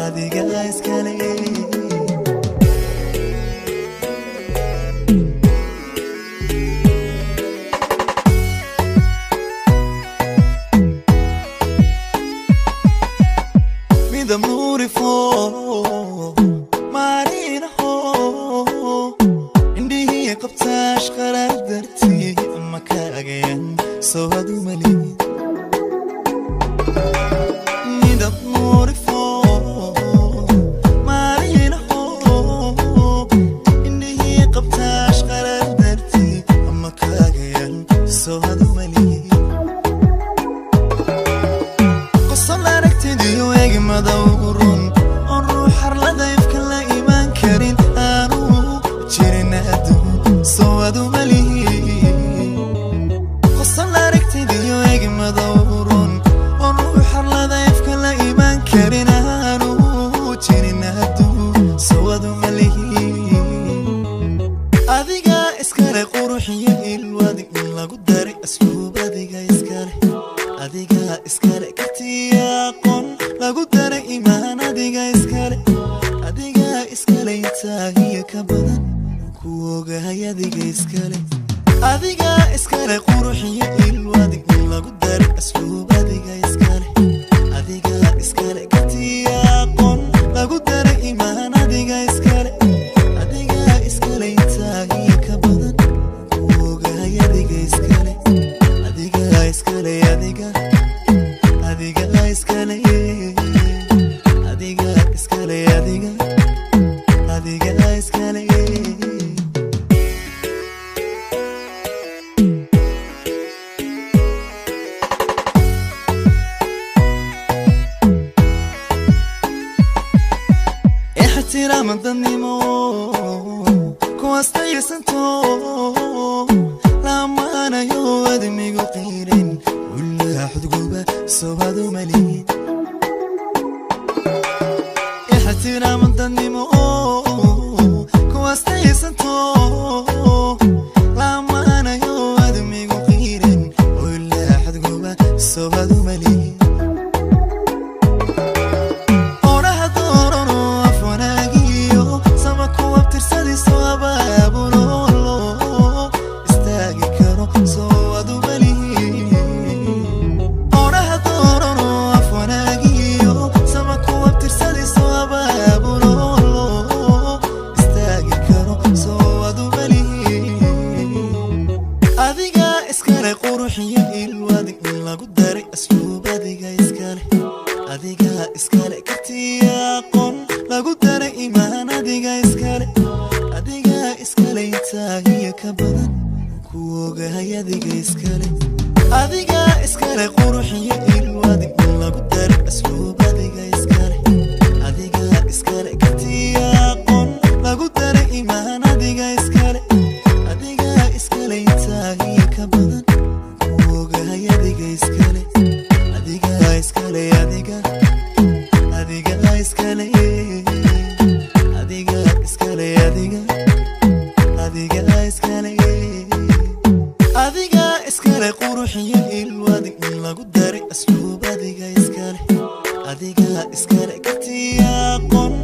adiga iskale midam nuri fo marina ho indihi qabtash qarar darti amma kaagayan soo hadu mali midam nuri fo marina ho indihi qabtash qarar darti amma kaagayan soo hadu mali مدورون الروح الذي يفكر لا إيمان كريم أنو جرينا أدو سوادو مليه قصنا ركتدي يوجي مدورون الروح الذي يفكر لا إيمان كريم أنو جرينا أدو سوادو مليه أذيقا إسكالي قروحي الوادي من لا قدري أسلوب أذيقا إسكالي أذيقا إسكالي كتياقون lagu daray iimaan adiga iskale intaahiya ka badan ku ogahay adiga iskale quruxiyo ilwadig lagu daray asluub adiga iskale katiyaaqon lagu daray iimaan adiga iskale intaahiya ka badan ku ogahay adiga iskale iskale احترام الظنيمو كواستي سنتو لما انا يود ميقو قيرين ولا حد قوبة سوادو مليين احترام الظنيمو كواستي سنتو لما انا يود ميقو قيرين ولا حد قوبة سوادو مليين iskale katiyaaqon lagu daray iimaan adiga iskale intaahiya ka badan ku ogahay adiga iskale quruxiyo ilwadig lagu daray asluub adiga iskale katiyaaqon lagu daray iimaan adiga iskale intaahiya ka badan ku ogahay adiga iskale iskale quruxiyo ilwadig lagu daray asluub adiga iskale katiyaaqon